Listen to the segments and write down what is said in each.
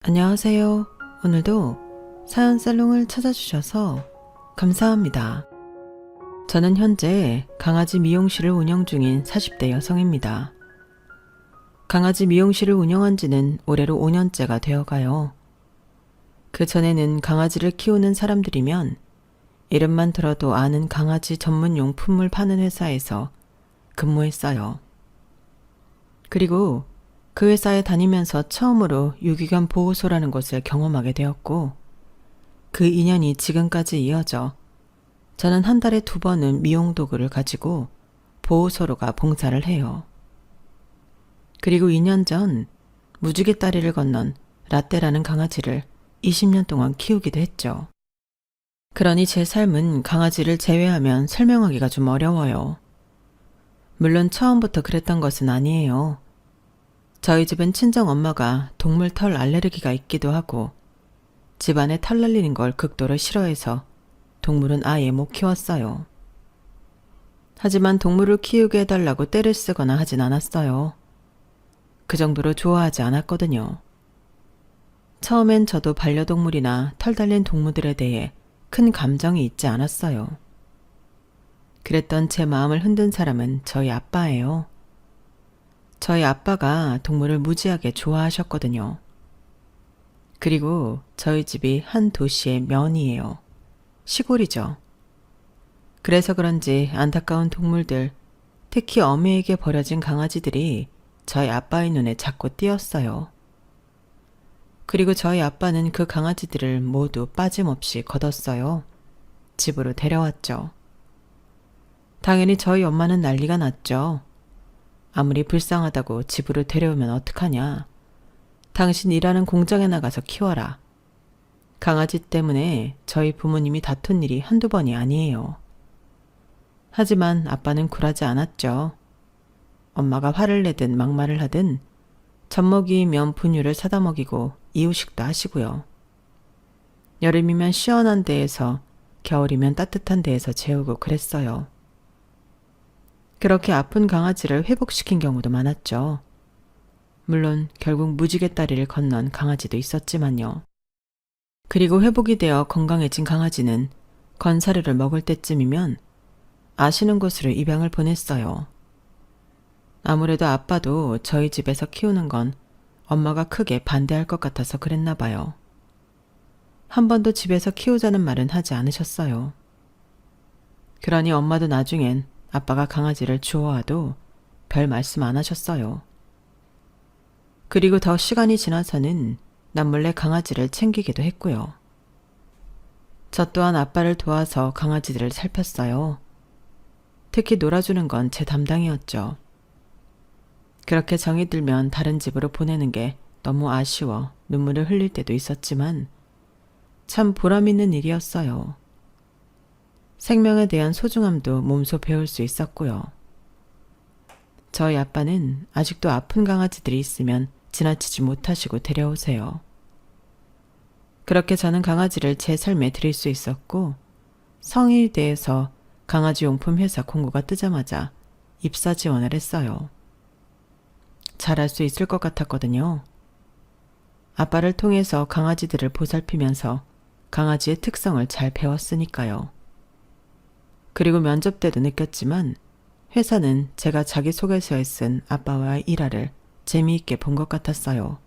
안녕하세요. 오늘도 사연 살롱을 찾아주셔서 감사합니다. 저는 현재 강아지 미용실을 운영 중인 40대 여성입니다. 강아지 미용실을 운영한 지는 올해로 5년째가 되어가요. 그 전에는 강아지를 키우는 사람들이면 이름만 들어도 아는 강아지 전문 용품을 파는 회사에서 근무했어요. 그리고 그 회사에 다니면서 처음으로 유기견 보호소라는 곳을 경험하게 되었고, 그 인연이 지금까지 이어져 저는 한 달에 2번은 미용 도구를 가지고 보호소로 가 봉사를 해요. 그리고 2년 전 무지개 다리를 건넌 라떼라는 강아지를 20년 동안 키우기도 했죠. 그러니 제 삶은 강아지를 제외하면 설명하기가 좀 어려워요. 물론 처음부터 그랬던 것은 아니에요. 저희 집은 친정 엄마가 동물 털 알레르기가 있기도 하고 집안에 털 날리는 걸 극도로 싫어해서 동물은 아예 못 키웠어요. 하지만 동물을 키우게 해달라고 떼를 쓰거나 하진 않았어요. 그 정도로 좋아하지 않았거든요. 처음엔 저도 반려동물이나 털 달린 동물들에 대해 큰 감정이 있지 않았어요. 그랬던 제 마음을 흔든 사람은 저희 아빠예요. 저희 아빠가 동물을 무지하게 좋아하셨거든요. 그리고 저희 집이 한 도시의 면이에요. 시골이죠. 그래서 그런지 안타까운 동물들, 특히 어미에게 버려진 강아지들이 저희 아빠의 눈에 자꾸 띄었어요. 그리고 저희 아빠는 그 강아지들을 모두 빠짐없이 걷었어요. 집으로 데려왔죠. 당연히 저희 엄마는 난리가 났죠. 아무리 불쌍하다고 집으로 데려오면 어떡하냐. 당신 일하는 공장에 나가서 키워라. 강아지 때문에 저희 부모님이 다툰 일이 한두 번이 아니에요. 하지만 아빠는 굴하지 않았죠. 엄마가 화를 내든 막말을 하든 젖먹이면 분유를 사다 먹이고 이유식도 하시고요. 여름이면 시원한 데에서, 겨울이면 따뜻한 데에서 재우고 그랬어요. 그렇게 아픈 강아지를 회복시킨 경우도 많았죠. 물론 결국 무지개 다리를 건넌 강아지도 있었지만요. 그리고 회복이 되어 건강해진 강아지는 건사료를 먹을 때쯤이면 아시는 곳으로 입양을 보냈어요. 아무래도 아빠도 저희 집에서 키우는 건 엄마가 크게 반대할 것 같아서 그랬나 봐요. 한 번도 집에서 키우자는 말은 하지 않으셨어요. 그러니 엄마도 나중엔 아빠가 강아지를 주워와도 별 말씀 안 하셨어요. 그리고 더 시간이 지나서는 남몰래 강아지를 챙기기도 했고요. 저 또한 아빠를 도와서 강아지들을 살폈어요. 특히 놀아주는 건 제 담당이었죠. 그렇게 정이 들면 다른 집으로 보내는 게 너무 아쉬워 눈물을 흘릴 때도 있었지만 참 보람 있는 일이었어요. 생명에 대한 소중함도 몸소 배울 수 있었고요. 저희 아빠는 아직도 아픈 강아지들이 있으면 지나치지 못하시고 데려오세요. 그렇게 저는 강아지를 제 삶에 들일 수 있었고, 성인이 돼서 강아지 용품 회사 공고가 뜨자마자 입사 지원을 했어요. 잘할 수 있을 것 같았거든요. 아빠를 통해서 강아지들을 보살피면서 강아지의 특성을 잘 배웠으니까요. 그리고 면접 때도 느꼈지만 회사는 제가 자기소개서에 쓴 아빠와의 일화를 재미있게 본 것 같았어요.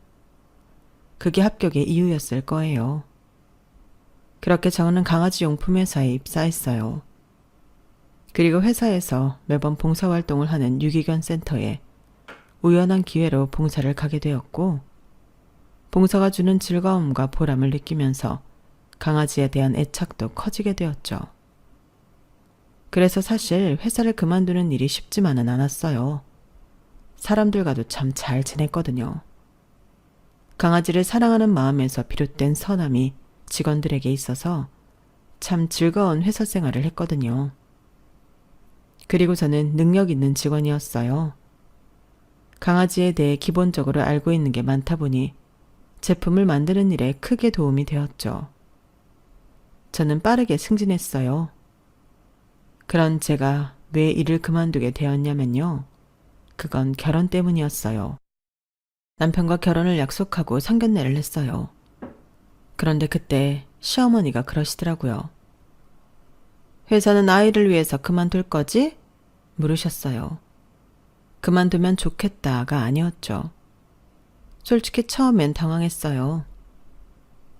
그게 합격의 이유였을 거예요. 그렇게 저는 강아지 용품 회사에 입사했어요. 그리고 회사에서 매번 봉사활동을 하는 유기견 센터에 우연한 기회로 봉사를 가게 되었고, 봉사가 주는 즐거움과 보람을 느끼면서 강아지에 대한 애착도 커지게 되었죠. 그래서 사실 회사를 그만두는 일이 쉽지만은 않았어요. 사람들과도 참 잘 지냈거든요. 강아지를 사랑하는 마음에서 비롯된 선함이 직원들에게 있어서 참 즐거운 회사 생활을 했거든요. 그리고 저는 능력 있는 직원이었어요. 강아지에 대해 기본적으로 알고 있는 게 많다 보니 제품을 만드는 일에 크게 도움이 되었죠. 저는 빠르게 승진했어요. 그런 제가 왜 일을 그만두게 되었냐면요. 그건 결혼 때문이었어요. 남편과 결혼을 약속하고 상견례를 했어요. 그런데 그때 시어머니가 그러시더라고요. 회사는 아이를 위해서 그만둘 거지? 물으셨어요. 그만두면 좋겠다가 아니었죠. 솔직히 처음엔 당황했어요.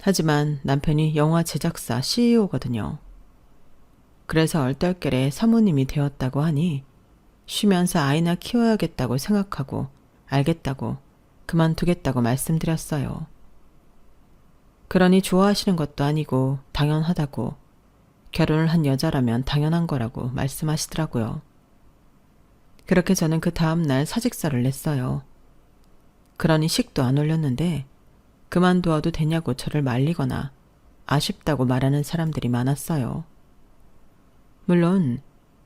하지만 남편이 영화 제작사 CEO거든요. 그래서 얼떨결에 사모님이 되었다고 하니 쉬면서 아이나 키워야겠다고 생각하고 알겠다고 그만두겠다고 말씀드렸어요. 그러니 좋아하시는 것도 아니고 당연하다고 결혼을 한 여자라면 당연한 거라고 말씀하시더라고요. 그렇게 저는 그 다음날 사직서를 냈어요. 그러니 식도 안 올렸는데 그만두어도 되냐고 저를 말리거나 아쉽다고 말하는 사람들이 많았어요. 물론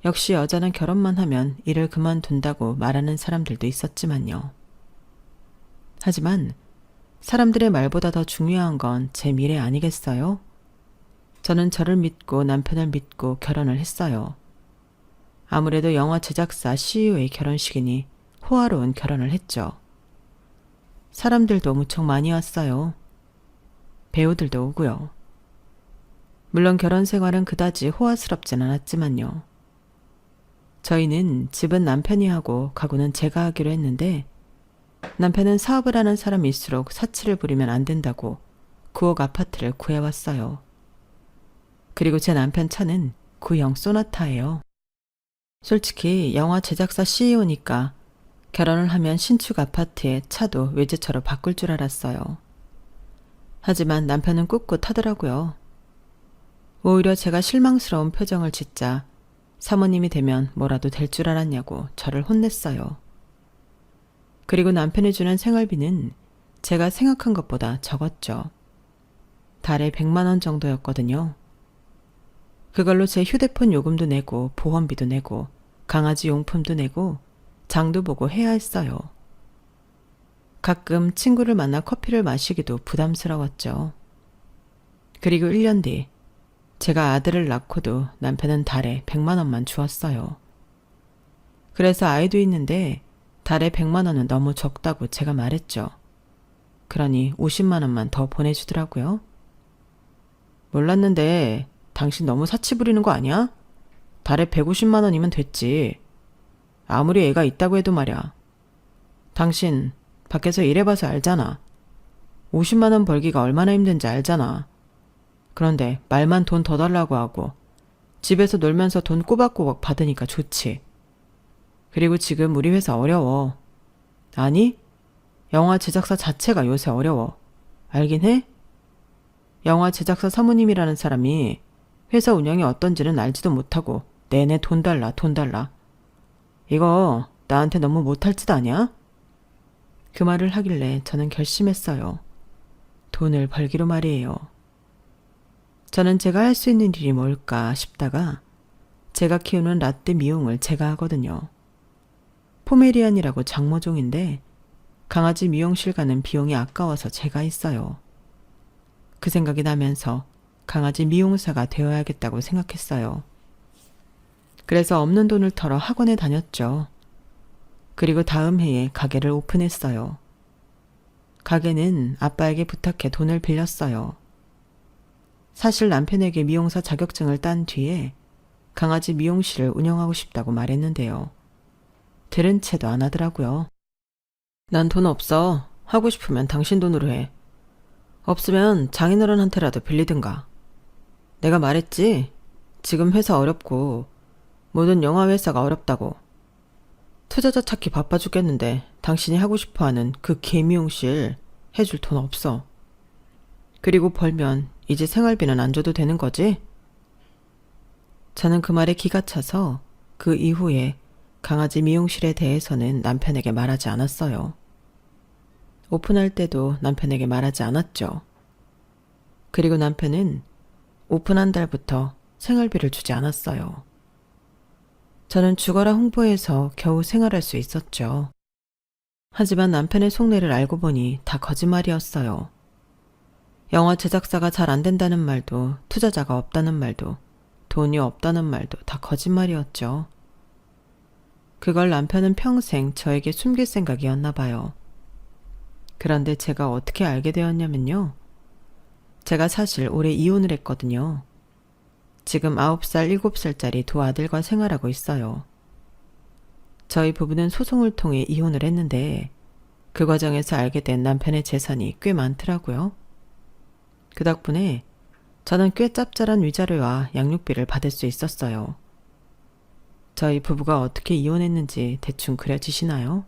역시 여자는 결혼만 하면 일을 그만둔다고 말하는 사람들도 있었지만요. 하지만 사람들의 말보다 더 중요한 건 제 미래 아니겠어요? 저는 저를 믿고 남편을 믿고 결혼을 했어요. 아무래도 영화 제작사 CEO의 결혼식이니 호화로운 결혼을 했죠. 사람들도 무척 많이 왔어요. 배우들도 오고요. 물론 결혼 생활은 그다지 호화스럽진 않았지만요. 저희는 집은 남편이 하고 가구는 제가 하기로 했는데 남편은 사업을 하는 사람일수록 사치를 부리면 안 된다고 9억 아파트를 구해왔어요. 그리고 제 남편 차는 구형 소나타예요. 솔직히 영화 제작사 CEO니까 결혼을 하면 신축 아파트에 차도 외제차로 바꿀 줄 알았어요. 하지만 남편은 꿋꿋하더라고요. 오히려 제가 실망스러운 표정을 짓자 사모님이 되면 뭐라도 될 줄 알았냐고 저를 혼냈어요. 그리고 남편이 주는 생활비는 제가 생각한 것보다 적었죠. 달에 100만 원 정도였거든요. 그걸로 제 휴대폰 요금도 내고 보험비도 내고 강아지 용품도 내고 장도 보고 해야 했어요. 가끔 친구를 만나 커피를 마시기도 부담스러웠죠. 그리고 1년 뒤 제가 아들을 낳고도 남편은 달에 100만 원만 주었어요. 그래서 아이도 있는데 달에 100만 원은 너무 적다고 제가 말했죠. 그러니 50만 원만 더 보내주더라고요. 몰랐는데 당신 너무 사치 부리는 거 아니야? 달에 150만 원이면 됐지. 아무리 애가 있다고 해도 말이야. 당신 밖에서 일해봐서 알잖아. 50만 원 벌기가 얼마나 힘든지 알잖아. 그런데 말만 돈 더 달라고 하고 집에서 놀면서 돈 꼬박꼬박 받으니까 좋지. 그리고 지금 우리 회사 어려워. 아니, 영화 제작사 자체가 요새 어려워. 알긴 해? 영화 제작사 사모님이라는 사람이 회사 운영이 어떤지는 알지도 못하고 내내 돈 달라, 돈 달라. 이거 나한테 너무 못할 짓 아니야? 그 말을 하길래 저는 결심했어요. 돈을 벌기로 말이에요. 저는 제가 할 수 있는 일이 뭘까 싶다가 제가 키우는 라떼 미용을 제가 하거든요. 포메리안이라고 장모종인데 강아지 미용실 가는 비용이 아까워서 제가 있어요. 그 생각이 나면서 강아지 미용사가 되어야겠다고 생각했어요. 그래서 없는 돈을 털어 학원에 다녔죠. 그리고 다음 해에 가게를 오픈했어요. 가게는 아빠에게 부탁해 돈을 빌렸어요. 사실 남편에게 미용사 자격증을 딴 뒤에 강아지 미용실을 운영하고 싶다고 말했는데요. 들은 채도 안 하더라고요. 난 돈 없어. 하고 싶으면 당신 돈으로 해. 없으면 장인어른한테라도 빌리든가. 내가 말했지? 지금 회사 어렵고 모든 영화 회사가 어렵다고. 투자자 찾기 바빠 죽겠는데 당신이 하고 싶어하는 그 개미용실 해줄 돈 없어. 그리고 벌면 이제 생활비는 안 줘도 되는 거지? 저는 그 말에 기가 차서 그 이후에 강아지 미용실에 대해서는 남편에게 말하지 않았어요. 오픈할 때도 남편에게 말하지 않았죠. 그리고 남편은 오픈한 달부터 생활비를 주지 않았어요. 저는 죽어라 홍보해서 겨우 생활할 수 있었죠. 하지만 남편의 속내를 알고 보니 다 거짓말이었어요. 영화 제작사가 잘 안 된다는 말도 투자자가 없다는 말도 돈이 없다는 말도 다 거짓말이었죠. 그걸 남편은 평생 저에게 숨길 생각이었나 봐요. 그런데 제가 어떻게 알게 되었냐면요. 제가 사실 올해 이혼을 했거든요. 지금 9살, 7살짜리 두 아들과 생활하고 있어요. 저희 부부는 소송을 통해 이혼을 했는데 그 과정에서 알게 된 남편의 재산이 꽤 많더라고요. 그 덕분에 저는 꽤 짭짤한 위자료와 양육비를 받을 수 있었어요. 저희 부부가 어떻게 이혼했는지 대충 그려지시나요?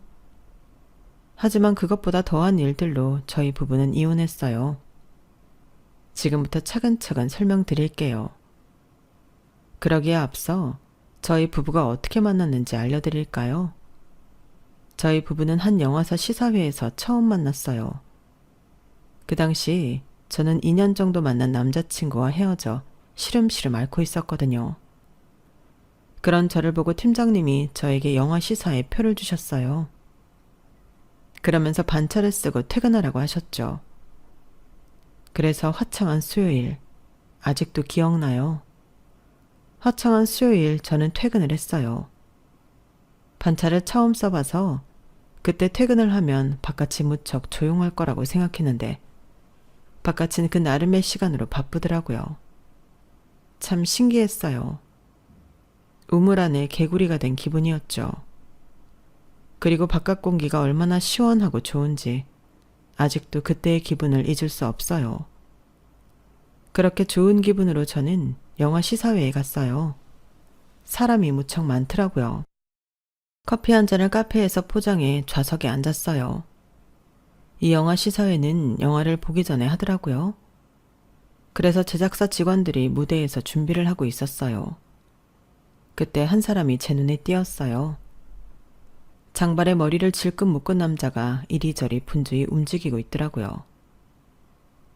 하지만 그것보다 더한 일들로 저희 부부는 이혼했어요. 지금부터 차근차근 설명드릴게요. 그러기에 앞서 저희 부부가 어떻게 만났는지 알려드릴까요? 저희 부부는 한 영화사 시사회에서 처음 만났어요. 그 당시 저는 2년 정도 만난 남자친구와 헤어져 시름시름 앓고 있었거든요. 그런 저를 보고 팀장님이 저에게 영화 시사에 표를 주셨어요. 그러면서 반차를 쓰고 퇴근하라고 하셨죠. 그래서 화창한 수요일, 아직도 기억나요. 화창한 수요일 저는 퇴근을 했어요. 반차를 처음 써봐서 그때 퇴근을 하면 바깥이 무척 조용할 거라고 생각했는데 바깥은 그 나름의 시간으로 바쁘더라고요. 참 신기했어요. 우물 안에 개구리가 된 기분이었죠. 그리고 바깥 공기가 얼마나 시원하고 좋은지 아직도 그때의 기분을 잊을 수 없어요. 그렇게 좋은 기분으로 저는 영화 시사회에 갔어요. 사람이 무척 많더라고요. 커피 한 잔을 카페에서 포장해 좌석에 앉았어요. 이 영화 시사회는 영화를 보기 전에 하더라고요. 그래서 제작사 직원들이 무대에서 준비를 하고 있었어요. 그때 한 사람이 제 눈에 띄었어요. 장발에 머리를 질끈 묶은 남자가 이리저리 분주히 움직이고 있더라고요.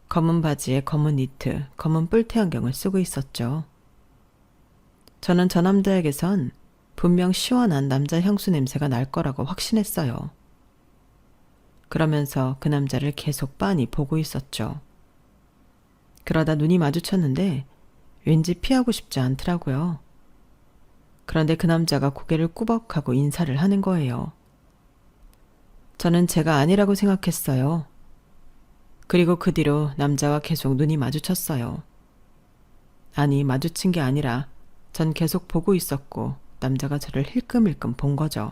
검은 바지에 검은 니트, 검은 뿔테 안경을 쓰고 있었죠. 저는 저 남자에게선 분명 시원한 남자 향수 냄새가 날 거라고 확신했어요. 그러면서 그 남자를 계속 빤히 보고 있었죠. 그러다 눈이 마주쳤는데 왠지 피하고 싶지 않더라고요. 그런데 그 남자가 고개를 꾸벅하고 인사를 하는 거예요. 저는 제가 아니라고 생각했어요. 그리고 그 뒤로 남자와 계속 눈이 마주쳤어요. 아니, 마주친 게 아니라 전 계속 보고 있었고 남자가 저를 힐끔힐끔 본 거죠.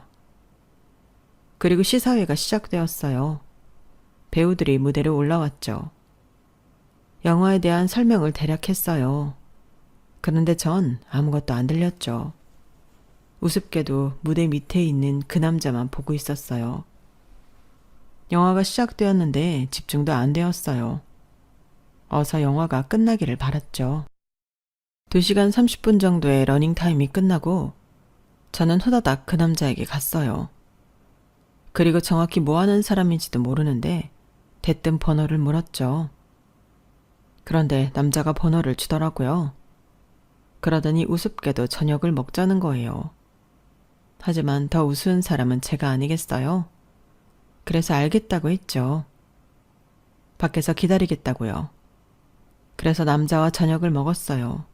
그리고 시사회가 시작되었어요. 배우들이 무대로 올라왔죠. 영화에 대한 설명을 대략 했어요. 그런데 전 아무것도 안 들렸죠. 우습게도 무대 밑에 있는 그 남자만 보고 있었어요. 영화가 시작되었는데 집중도 안 되었어요. 어서 영화가 끝나기를 바랐죠. 2시간 30분 정도의 러닝타임이 끝나고 저는 후다닥 그 남자에게 갔어요. 그리고 정확히 뭐 하는 사람인지도 모르는데 대뜸 번호를 물었죠. 그런데 남자가 번호를 주더라고요. 그러더니 우습게도 저녁을 먹자는 거예요. 하지만 더 우스운 사람은 제가 아니겠어요? 그래서 알겠다고 했죠. 밖에서 기다리겠다고요. 그래서 남자와 저녁을 먹었어요.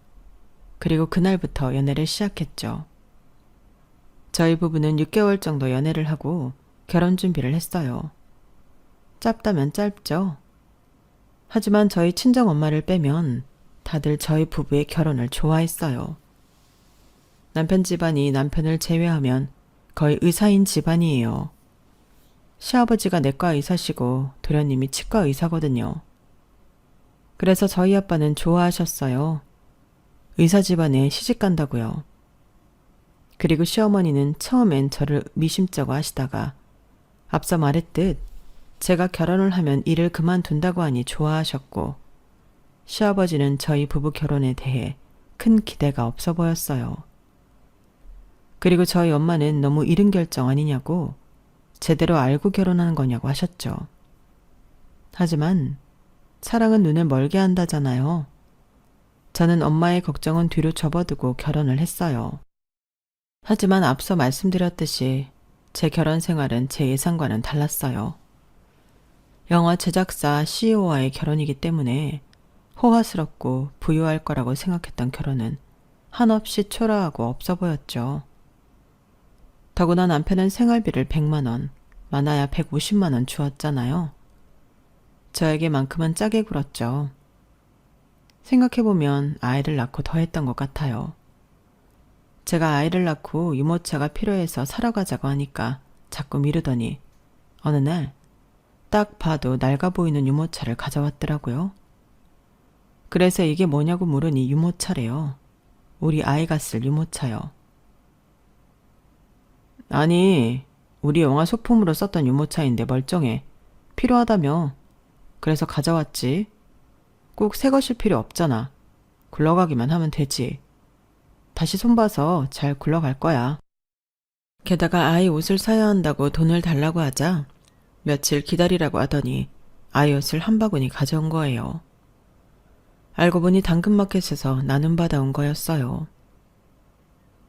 그리고 그날부터 연애를 시작했죠. 저희 부부는 6개월 정도 연애를 하고 결혼 준비를 했어요. 짧다면 짧죠. 하지만 저희 친정엄마를 빼면 다들 저희 부부의 결혼을 좋아했어요. 남편 집안이 남편을 제외하면 거의 의사인 집안이에요. 시아버지가 내과 의사시고 도련님이 치과 의사거든요. 그래서 저희 아빠는 좋아하셨어요. 의사 집안에 시집 간다고요. 그리고 시어머니는 처음엔 저를 미심쩍어 하시다가 앞서 말했듯 제가 결혼을 하면 일을 그만둔다고 하니 좋아하셨고 시아버지는 저희 부부 결혼에 대해 큰 기대가 없어 보였어요. 그리고 저희 엄마는 너무 이른 결정 아니냐고 제대로 알고 결혼하는 거냐고 하셨죠. 하지만 사랑은 눈을 멀게 한다잖아요. 저는 엄마의 걱정은 뒤로 접어두고 결혼을 했어요. 하지만 앞서 말씀드렸듯이 제 결혼 생활은 제 예상과는 달랐어요. 영화 제작사 CEO와의 결혼이기 때문에 호화스럽고 부유할 거라고 생각했던 결혼은 한없이 초라하고 없어 보였죠. 더구나 남편은 생활비를 100만 원, 많아야 150만 원 주었잖아요. 저에게만큼은 짜게 굴었죠. 생각해보면 아이를 낳고 더 했던 것 같아요. 제가 아이를 낳고 유모차가 필요해서 사러 가자고 하니까 자꾸 미루더니 어느 날 딱 봐도 낡아 보이는 유모차를 가져왔더라고요. 그래서 이게 뭐냐고 물으니 유모차래요. 우리 아이가 쓸 유모차요. 아니, 우리 영화 소품으로 썼던 유모차인데 멀쩡해. 필요하다며. 그래서 가져왔지. 꼭 새 것일 필요 없잖아. 굴러가기만 하면 되지. 다시 손봐서 잘 굴러갈 거야. 게다가 아이 옷을 사야 한다고 돈을 달라고 하자 며칠 기다리라고 하더니 아이 옷을 한 바구니 가져온 거예요. 알고 보니 당근마켓에서 나눔 받아온 거였어요.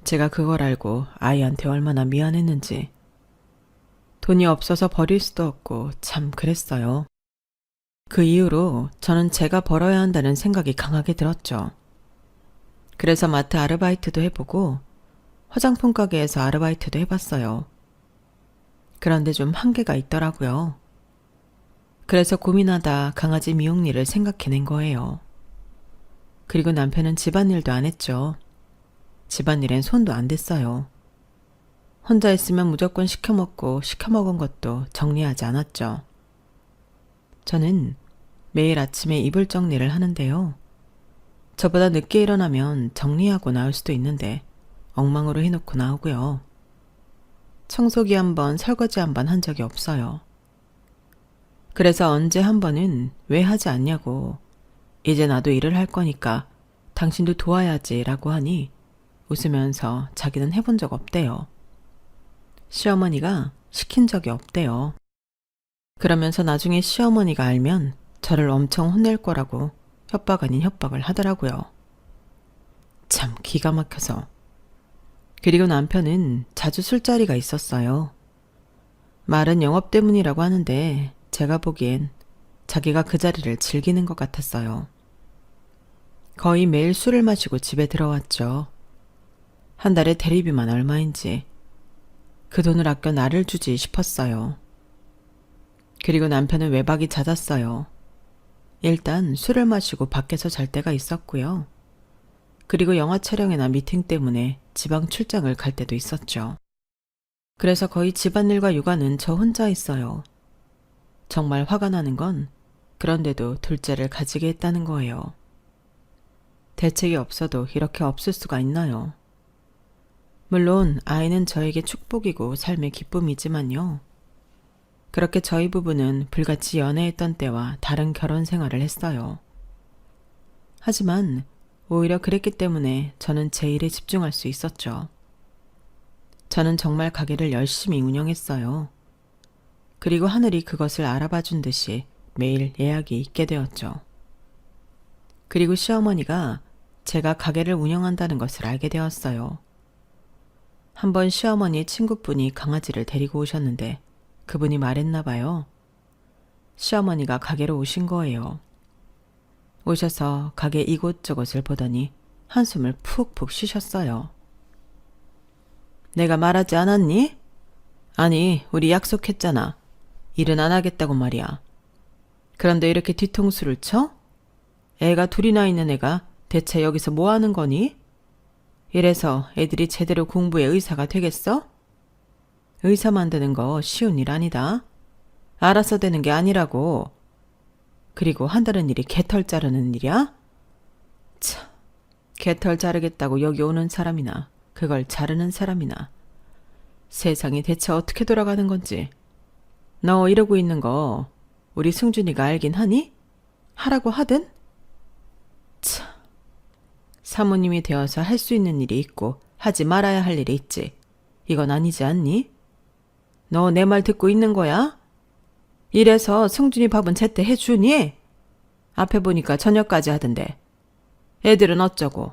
제가 그걸 알고 아이한테 얼마나 미안했는지. 돈이 없어서 버릴 수도 없고 참 그랬어요. 그 이후로 저는 제가 벌어야 한다는 생각이 강하게 들었죠. 그래서 마트 아르바이트도 해보고 화장품 가게에서 아르바이트도 해봤어요. 그런데 좀 한계가 있더라고요. 그래서 고민하다 강아지 미용 일을 생각해낸 거예요. 그리고 남편은 집안일도 안 했죠. 집안일엔 손도 안 댔어요. 혼자 있으면 무조건 시켜먹고 시켜먹은 것도 정리하지 않았죠. 저는 매일 아침에 이불 정리를 하는데요. 저보다 늦게 일어나면 정리하고 나올 수도 있는데 엉망으로 해놓고 나오고요. 청소기 한 번, 설거지 한 번 한 적이 없어요. 그래서 언제 한 번은 왜 하지 않냐고 이제 나도 일을 할 거니까 당신도 도와야지 라고 하니 웃으면서 자기는 해본 적 없대요. 시어머니가 시킨 적이 없대요. 그러면서 나중에 시어머니가 알면 저를 엄청 혼낼 거라고 협박 아닌 협박을 하더라고요. 참 기가 막혀서. 그리고 남편은 자주 술자리가 있었어요. 말은 영업 때문이라고 하는데 제가 보기엔 자기가 그 자리를 즐기는 것 같았어요. 거의 매일 술을 마시고 집에 들어왔죠. 한 달에 대리비만 얼마인지 그 돈을 아껴 나를 주지 싶었어요. 그리고 남편은 외박이 잦았어요. 일단 술을 마시고 밖에서 잘 때가 있었고요. 그리고 영화 촬영이나 미팅 때문에 지방 출장을 갈 때도 있었죠. 그래서 거의 집안일과 육아는 저 혼자 했어요. 정말 화가 나는 건 그런데도 둘째를 가지게 했다는 거예요. 대책이 없어도 이렇게 없을 수가 있나요? 물론 아이는 저에게 축복이고 삶의 기쁨이지만요. 그렇게 저희 부부는 불같이 연애했던 때와 다른 결혼 생활을 했어요. 하지만 오히려 그랬기 때문에 저는 제 일에 집중할 수 있었죠. 저는 정말 가게를 열심히 운영했어요. 그리고 하늘이 그것을 알아봐 준 듯이 매일 예약이 있게 되었죠. 그리고 시어머니가 제가 가게를 운영한다는 것을 알게 되었어요. 한번 시어머니 친구분이 강아지를 데리고 오셨는데 그분이 말했나 봐요. 시어머니가 가게로 오신 거예요. 오셔서 가게 이곳저곳을 보더니 한숨을 푹푹 쉬셨어요. 내가 말하지 않았니? 아니, 우리 약속했잖아. 일은 안 하겠다고 말이야. 그런데 이렇게 뒤통수를 쳐? 애가 둘이나 있는 애가 대체 여기서 뭐 하는 거니? 이래서 애들이 제대로 공부해 의사가 되겠어? 의사 만드는 거 쉬운 일 아니다. 알아서 되는 게 아니라고. 그리고 한다는 일이 개털 자르는 일이야? 참, 개털 자르겠다고 여기 오는 사람이나 그걸 자르는 사람이나 세상이 대체 어떻게 돌아가는 건지. 너 이러고 있는 거 우리 승준이가 알긴 하니? 하라고 하든? 참, 사모님이 되어서 할 수 있는 일이 있고 하지 말아야 할 일이 있지. 이건 아니지 않니? 너 내 말 듣고 있는 거야? 이래서 승준이 밥은 제때 해주니? 앞에 보니까 저녁까지 하던데. 애들은 어쩌고?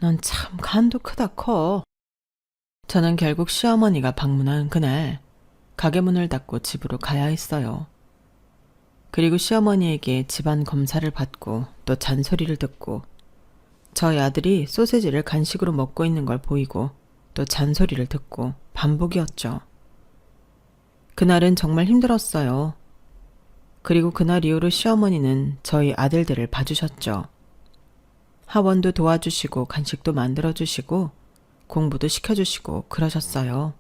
넌 참 간도 크다 커. 저는 결국 시어머니가 방문한 그날 가게 문을 닫고 집으로 가야 했어요. 그리고 시어머니에게 집안 검사를 받고 또 잔소리를 듣고 저희 아들이 소세지를 간식으로 먹고 있는 걸 보이고 또 잔소리를 듣고 반복이었죠. 그날은 정말 힘들었어요. 그리고 그날 이후로 시어머니는 저희 아들들을 봐주셨죠. 하원도 도와주시고 간식도 만들어주시고 공부도 시켜주시고 그러셨어요.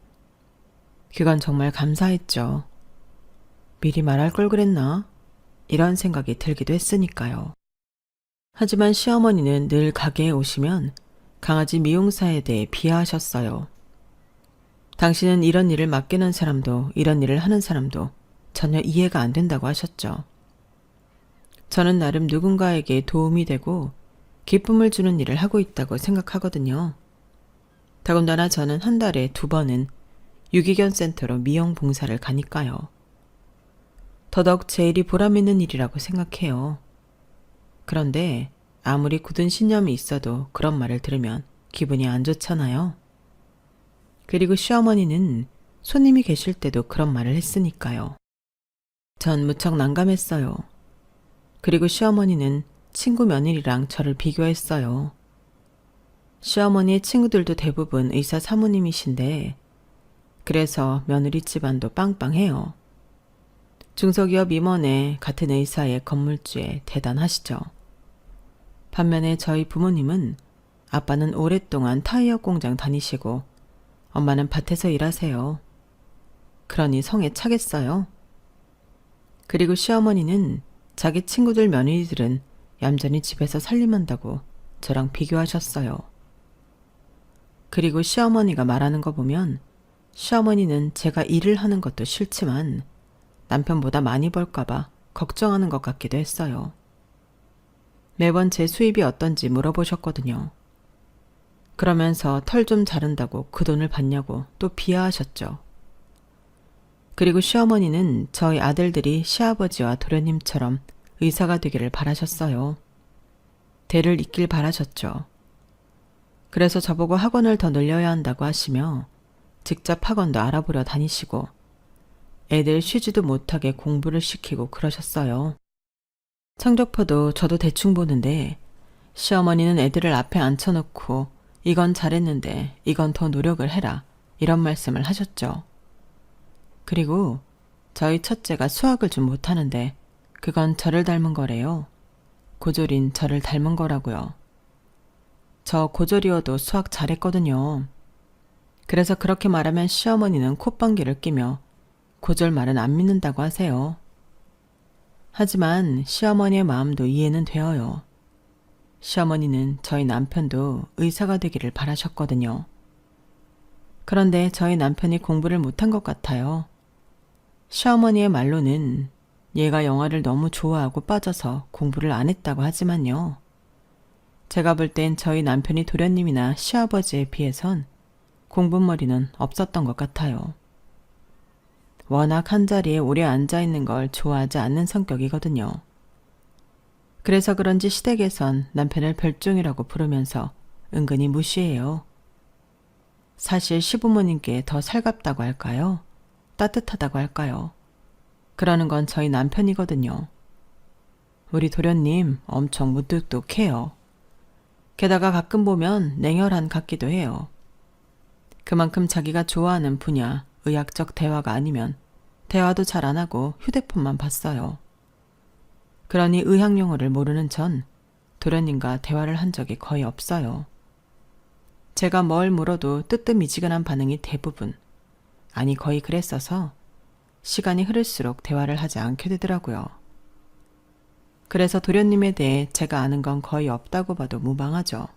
그건 정말 감사했죠. 미리 말할 걸 그랬나? 이런 생각이 들기도 했으니까요. 하지만 시어머니는 늘 가게에 오시면 강아지 미용사에 대해 비하하셨어요. 당신은 이런 일을 맡기는 사람도 이런 일을 하는 사람도 전혀 이해가 안 된다고 하셨죠. 저는 나름 누군가에게 도움이 되고 기쁨을 주는 일을 하고 있다고 생각하거든요. 더군다나 저는 한 달에 2번은 유기견 센터로 미용 봉사를 가니까요. 더더욱 제 일이 보람있는 일이라고 생각해요. 그런데 아무리 굳은 신념이 있어도 그런 말을 들으면 기분이 안 좋잖아요. 그리고 시어머니는 손님이 계실 때도 그런 말을 했으니까요. 전 무척 난감했어요. 그리고 시어머니는 친구 며느리랑 저를 비교했어요. 시어머니의 친구들도 대부분 의사 사모님이신데 그래서 며느리 집안도 빵빵해요. 중소기업 임원에 같은 의사의 건물주에 대단하시죠. 반면에 저희 부모님은 아빠는 오랫동안 타이어 공장 다니시고 엄마는 밭에서 일하세요. 그러니 성에 차겠어요. 그리고 시어머니는 자기 친구들 며느리들은 얌전히 집에서 살림한다고 저랑 비교하셨어요. 그리고 시어머니가 말하는 거 보면 시어머니는 제가 일을 하는 것도 싫지만 남편보다 많이 벌까봐 걱정하는 것 같기도 했어요. 매번 제 수입이 어떤지 물어보셨거든요. 그러면서 털 좀 자른다고 그 돈을 받냐고 또 비하하셨죠. 그리고 시어머니는 저희 아들들이 시아버지와 도련님처럼 의사가 되기를 바라셨어요. 대를 잇길 바라셨죠. 그래서 저보고 학원을 더 늘려야 한다고 하시며 직접 학원도 알아보려 다니시고 애들 쉬지도 못하게 공부를 시키고 그러셨어요. 성적표도 저도 대충 보는데 시어머니는 애들을 앞에 앉혀놓고 이건 잘했는데 이건 더 노력을 해라 이런 말씀을 하셨죠. 그리고 저희 첫째가 수학을 좀 못하는데 그건 저를 닮은 거래요. 고졸인 저를 닮은 거라고요. 저 고졸이어도 수학 잘했거든요. 그래서 그렇게 말하면 시어머니는 콧방귀를 끼며 고졸 말은 안 믿는다고 하세요. 하지만 시어머니의 마음도 이해는 되어요. 시어머니는 저희 남편도 의사가 되기를 바라셨거든요. 그런데 저희 남편이 공부를 못한 것 같아요. 시어머니의 말로는 얘가 영화를 너무 좋아하고 빠져서 공부를 안 했다고 하지만요. 제가 볼 땐 저희 남편이 도련님이나 시아버지에 비해선 공부머리는 없었던 것 같아요. 워낙 한자리에 오래 앉아있는 걸 좋아하지 않는 성격이거든요. 그래서 그런지 시댁에선 남편을 별종이라고 부르면서 은근히 무시해요. 사실 시부모님께 더 살갑다고 할까요? 따뜻하다고 할까요? 그러는 건 저희 남편이거든요. 우리 도련님 엄청 무뚝뚝해요. 게다가 가끔 보면 냉혈한 같기도 해요. 그만큼 자기가 좋아하는 분야, 의학적 대화가 아니면 대화도 잘 안 하고 휴대폰만 봤어요. 그러니 의학 용어를 모르는 전 도련님과 대화를 한 적이 거의 없어요. 제가 뭘 물어도 뜨뜻미지근한 반응이 대부분, 아니 거의 그랬어서 시간이 흐를수록 대화를 하지 않게 되더라고요. 그래서 도련님에 대해 제가 아는 건 거의 없다고 봐도 무방하죠.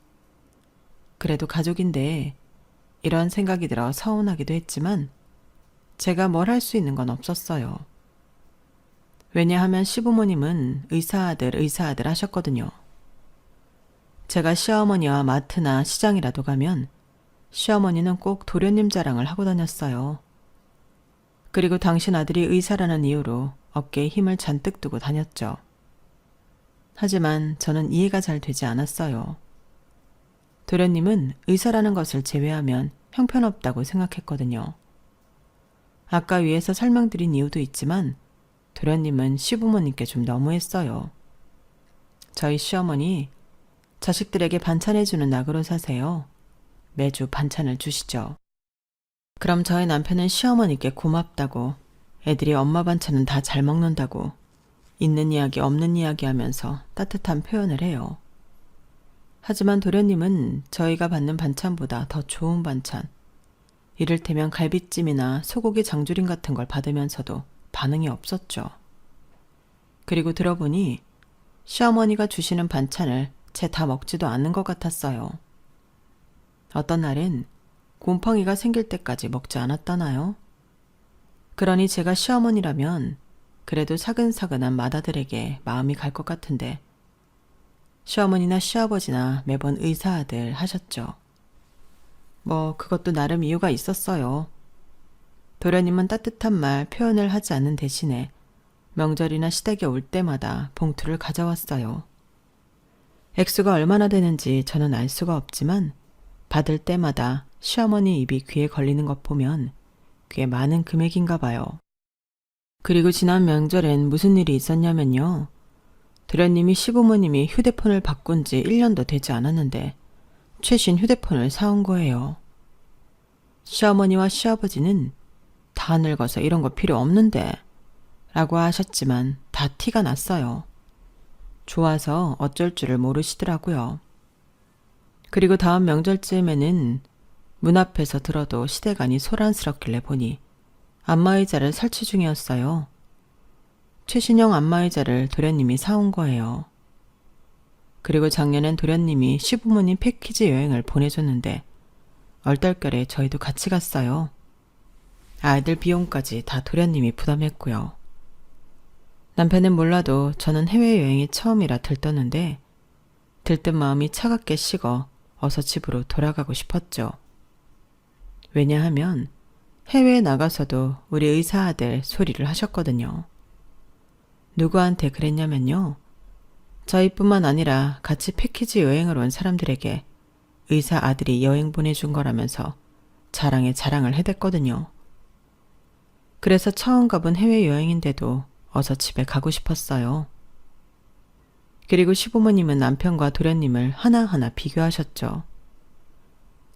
그래도 가족인데 이런 생각이 들어 서운하기도 했지만 제가 뭘 할 수 있는 건 없었어요. 왜냐하면 시부모님은 의사아들 하셨거든요. 제가 시어머니와 마트나 시장이라도 가면 시어머니는 꼭 도련님 자랑을 하고 다녔어요. 그리고 당신 아들이 의사라는 이유로 어깨에 힘을 잔뜩 두고 다녔죠. 하지만 저는 이해가 잘 되지 않았어요. 도련님은 의사라는 것을 제외하면 형편없다고 생각했거든요. 아까 위에서 설명드린 이유도 있지만 도련님은 시부모님께 좀 너무했어요. 저희 시어머니 자식들에게 반찬해주는 낙으로 사세요. 매주 반찬을 주시죠. 그럼 저희 남편은 시어머니께 고맙다고 애들이 엄마 반찬은 다 잘 먹는다고 있는 이야기 없는 이야기 하면서 따뜻한 표현을 해요. 하지만 도련님은 저희가 받는 반찬보다 더 좋은 반찬, 이를테면 갈비찜이나 소고기 장조림 같은 걸 받으면서도 반응이 없었죠. 그리고 들어보니 시어머니가 주시는 반찬을 채 다 먹지도 않는 것 같았어요. 어떤 날은 곰팡이가 생길 때까지 먹지 않았다나요? 그러니 제가 시어머니라면 그래도 사근사근한 맏아들에게 마음이 갈 것 같은데 시어머니나 시아버지나 매번 의사아들 하셨죠. 뭐 그것도 나름 이유가 있었어요. 도련님은 따뜻한 말 표현을 하지 않는 대신에 명절이나 시댁에 올 때마다 봉투를 가져왔어요. 액수가 얼마나 되는지 저는 알 수가 없지만 받을 때마다 시어머니 입이 귀에 걸리는 것 보면 꽤 많은 금액인가 봐요. 그리고 지난 명절엔 무슨 일이 있었냐면요. 도련님이 시부모님이 휴대폰을 바꾼 지 1년도 되지 않았는데 최신 휴대폰을 사온 거예요. 시어머니와 시아버지는 다 늙어서 이런 거 필요 없는데 라고 하셨지만 다 티가 났어요. 좋아서 어쩔 줄을 모르시더라고요. 그리고 다음 명절쯤에는 문 앞에서 들어도 시대간이 소란스럽길래 보니 안마의자를 설치 중이었어요. 최신형 안마의자를 도련님이 사온 거예요. 그리고 작년엔 도련님이 시부모님 패키지 여행을 보내줬는데 얼떨결에 저희도 같이 갔어요. 아이들 비용까지 다 도련님이 부담했고요. 남편은 몰라도 저는 해외여행이 처음이라 들떴는데 들뜬 마음이 차갑게 식어 어서 집으로 돌아가고 싶었죠. 왜냐하면 해외에 나가서도 우리 의사아들 소리를 하셨거든요. 누구한테 그랬냐면요. 저희뿐만 아니라 같이 패키지 여행을 온 사람들에게 의사 아들이 여행 보내준 거라면서 자랑에 자랑을 해댔거든요. 그래서 처음 가본 해외여행인데도 어서 집에 가고 싶었어요. 그리고 시부모님은 남편과 도련님을 하나하나 비교하셨죠.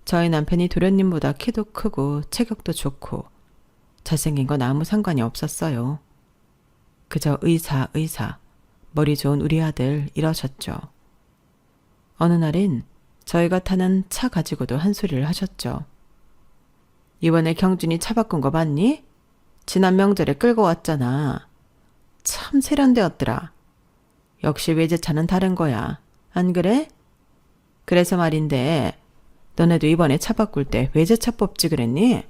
저희 남편이 도련님보다 키도 크고 체격도 좋고 잘생긴 건 아무 상관이 없었어요. 그저 의사, 머리 좋은 우리 아들 이러셨죠. 어느 날엔 저희가 타는 차 가지고도 한 소리를 하셨죠. 이번에 경준이 차 바꾼 거 봤니? 지난 명절에 끌고 왔잖아. 참 세련되었더라. 역시 외제차는 다른 거야. 안 그래? 그래서 말인데 너네도 이번에 차 바꿀 때 외제차 뽑지 그랬니?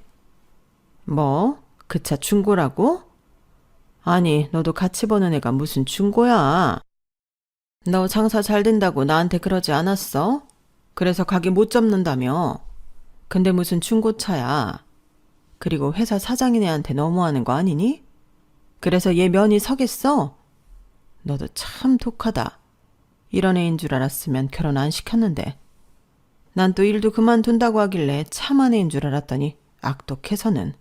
뭐? 그 차 중고라고? 아니, 너도 같이 보는 애가 무슨 중고야? 너 장사 잘 된다고 나한테 그러지 않았어? 그래서 가게 못 잡는다며. 근데 무슨 중고차야. 그리고 회사 사장인 애한테 너무하는 거 아니니? 그래서 얘 면이 서겠어? 너도 참 독하다. 이런 애인 줄 알았으면 결혼 안 시켰는데. 난 또 일도 그만둔다고 하길래 참한 애인 줄 알았더니 악독해서는.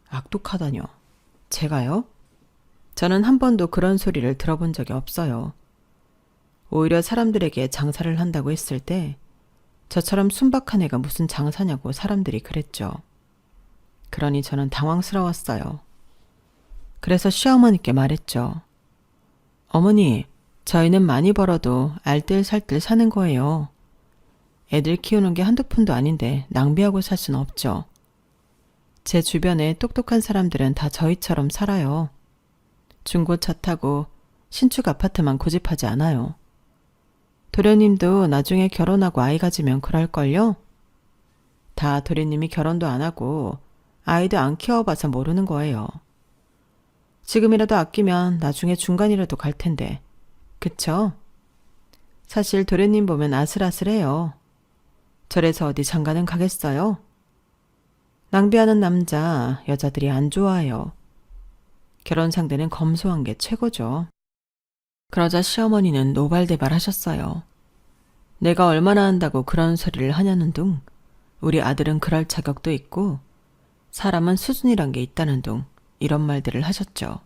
악독하다뇨. 제가요? 저는 한 번도 그런 소리를 들어본 적이 없어요. 오히려 사람들에게 장사를 한다고 했을 때 저처럼 순박한 애가 무슨 장사냐고 사람들이 그랬죠. 그러니 저는 당황스러웠어요. 그래서 시어머니께 말했죠. 어머니, 저희는 많이 벌어도 알뜰살뜰 사는 거예요. 애들 키우는 게 한두 푼도 아닌데 낭비하고 살 수는 없죠. 제 주변에 똑똑한 사람들은 다 저희처럼 살아요. 중고차 타고 신축 아파트만 고집하지 않아요. 도련님도 나중에 결혼하고 아이 가지면 그럴걸요? 다 도련님이 결혼도 안 하고 아이도 안 키워봐서 모르는 거예요. 지금이라도 아끼면 나중에 중간이라도 갈 텐데. 그쵸? 사실 도련님 보면 아슬아슬해요. 저래서 어디 장가는 가겠어요? 낭비하는 남자, 여자들이 안 좋아해요. 결혼 상대는 검소한 게 최고죠. 그러자 시어머니는 노발대발 하셨어요. 내가 얼마나 한다고 그런 소리를 하냐는 둥, 우리 아들은 그럴 자격도 있고 사람은 수준이란 게 있다는 둥, 이런 말들을 하셨죠.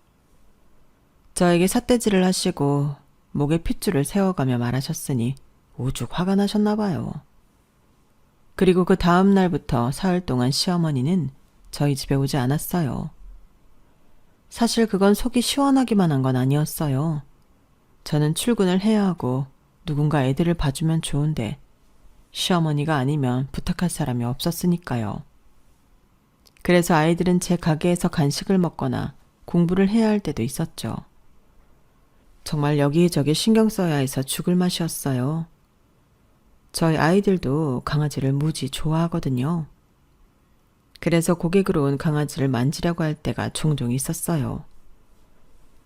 저에게 삿대질을 하시고 목에 핏줄을 세워가며 말하셨으니 오죽 화가 나셨나 봐요. 그리고 그 다음 날부터 사흘 동안 시어머니는 저희 집에 오지 않았어요. 사실 그건 속이 시원하기만 한 건 아니었어요. 저는 출근을 해야 하고 누군가 애들을 봐주면 좋은데 시어머니가 아니면 부탁할 사람이 없었으니까요. 그래서 아이들은 제 가게에서 간식을 먹거나 공부를 해야 할 때도 있었죠. 정말 여기저기 신경 써야 해서 죽을 맛이었어요. 저희 아이들도 강아지를 무지 좋아하거든요. 그래서 고객으로 온 강아지를 만지려고 할 때가 종종 있었어요.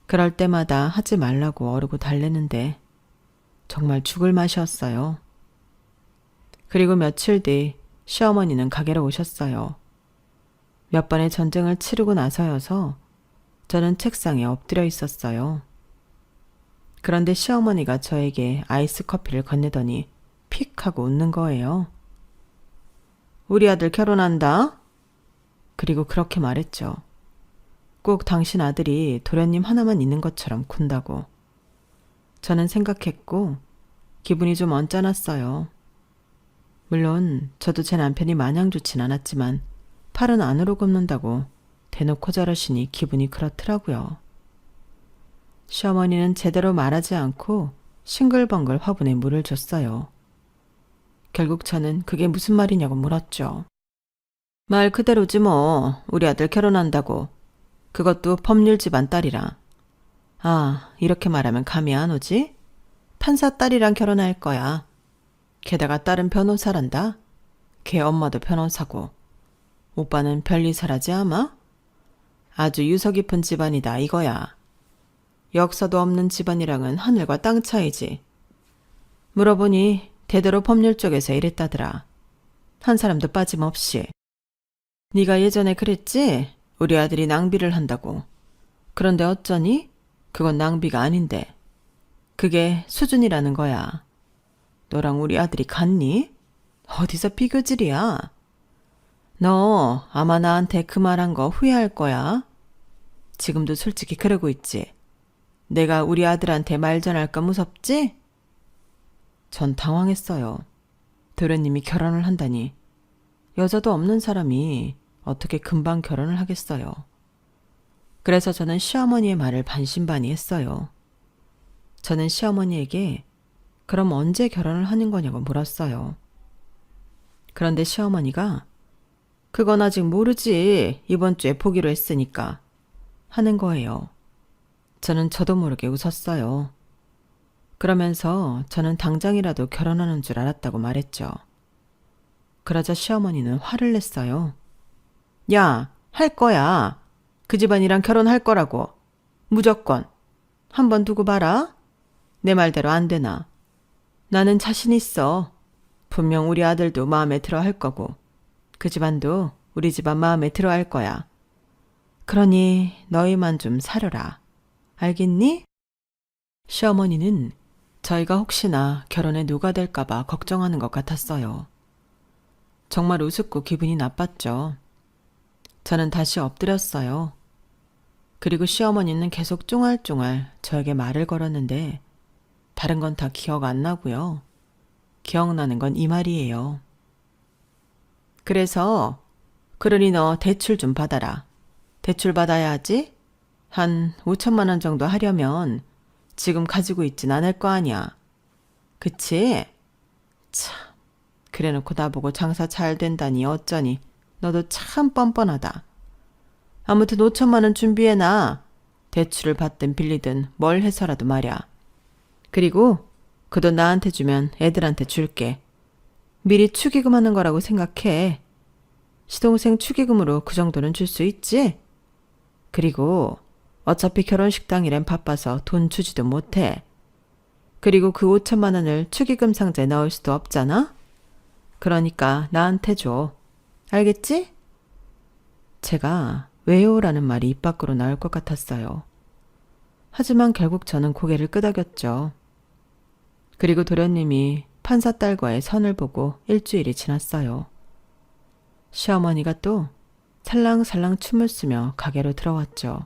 그럴 때마다 하지 말라고 어르고 달래는데 정말 죽을 맛이었어요. 그리고 며칠 뒤 시어머니는 가게로 오셨어요. 몇 번의 전쟁을 치르고 나서여서 저는 책상에 엎드려 있었어요. 그런데 시어머니가 저에게 아이스 커피를 건네더니 픽 하고 웃는 거예요. 우리 아들 결혼한다? 그리고 그렇게 말했죠. 꼭 당신 아들이 도련님 하나만 있는 것처럼 군다고. 저는 생각했고 기분이 좀 언짢았어요. 물론 저도 제 남편이 마냥 좋진 않았지만 팔은 안으로 굽는다고 대놓고 저러시니 기분이 그렇더라고요. 시어머니는 제대로 말하지 않고 싱글벙글 화분에 물을 줬어요. 결국 저는 그게 무슨 말이냐고 물었죠. 말 그대로지 뭐. 우리 아들 결혼한다고. 그것도 법률 집안 딸이랑. 아, 이렇게 말하면 감이 안 오지? 판사 딸이랑 결혼할 거야. 게다가 딸은 변호사란다. 걔 엄마도 변호사고. 오빠는 변리사라지 아마? 아주 유서 깊은 집안이다 이거야. 역사도 없는 집안이랑은 하늘과 땅 차이지. 물어보니 대대로 법률 쪽에서 이랬다더라. 한 사람도 빠짐없이. 네가 예전에 그랬지? 우리 아들이 낭비를 한다고. 그런데 어쩌니? 그건 낭비가 아닌데. 그게 수준이라는 거야. 너랑 우리 아들이 같니? 어디서 비교질이야? 너 아마 나한테 그 말한 거 후회할 거야. 지금도 솔직히 그러고 있지. 내가 우리 아들한테 말 전할까 무섭지? 전 당황했어요. 도련님이 결혼을 한다니. 여자도 없는 사람이 어떻게 금방 결혼을 하겠어요. 그래서 저는 시어머니의 말을 반신반의했어요. 저는 시어머니에게 그럼 언제 결혼을 하는 거냐고 물었어요. 그런데 시어머니가 그건 아직 모르지. 이번 주에 보기로 했으니까 하는 거예요. 저는 저도 모르게 웃었어요. 그러면서 저는 당장이라도 결혼하는 줄 알았다고 말했죠. 그러자 시어머니는 화를 냈어요. 야, 할 거야. 그 집안이랑 결혼할 거라고. 무조건. 한번 두고 봐라. 내 말대로 안 되나. 나는 자신 있어. 분명 우리 아들도 마음에 들어 할 거고 그 집안도 우리 집안 마음에 들어 할 거야. 그러니 너희만 좀 사려라. 알겠니? 시어머니는 저희가 혹시나 결혼에 누가 될까 봐 걱정하는 것 같았어요. 정말 우습고 기분이 나빴죠. 저는 다시 엎드렸어요. 그리고 시어머니는 계속 쫑알쫑알 저에게 말을 걸었는데 다른 건 다 기억 안 나고요. 기억나는 건 이 말이에요. 그래서 그러니 너 대출 좀 받아라. 대출 받아야 하지? 한 5천만 원 정도 하려면 지금 가지고 있진 않을 거 아니야. 그치? 참, 그래놓고 나보고 장사 잘 된다니 어쩌니. 너도 참 뻔뻔하다. 아무튼 5천만 원 준비해놔. 대출을 받든 빌리든 뭘 해서라도 말야. 그리고 그 돈 나한테 주면 애들한테 줄게. 미리 축의금하는 거라고 생각해. 시동생 축의금으로 그 정도는 줄 수 있지? 그리고 어차피 결혼식 당일엔 바빠서 돈 주지도 못해. 그리고 그 5천만 원을 축의금 상자에 넣을 수도 없잖아? 그러니까 나한테 줘. 알겠지? 제가 왜요라는 말이 입 밖으로 나올 것 같았어요. 하지만 결국 저는 고개를 끄덕였죠. 그리고 도련님이 판사 딸과의 선을 보고 일주일이 지났어요. 시어머니가 또 살랑살랑 춤을 추며 가게로 들어왔죠.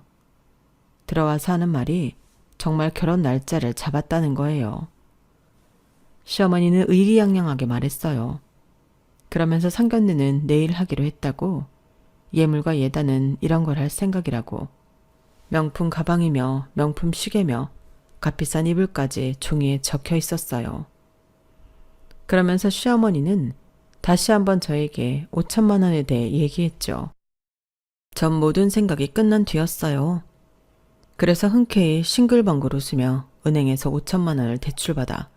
들어와서 하는 말이 정말 결혼 날짜를 잡았다는 거예요. 시어머니는 의기양양하게 말했어요. 그러면서 상견례는 내일 하기로 했다고, 예물과 예단은 이런 걸 할 생각이라고, 명품 가방이며 명품 시계며 값비싼 이불까지 종이에 적혀 있었어요. 그러면서 시어머니는 다시 한번 저에게 5천만 원에 대해 얘기했죠. 전 모든 생각이 끝난 뒤였어요. 그래서 흔쾌히 싱글벙글 웃으며 은행에서 5천만 원을 대출받아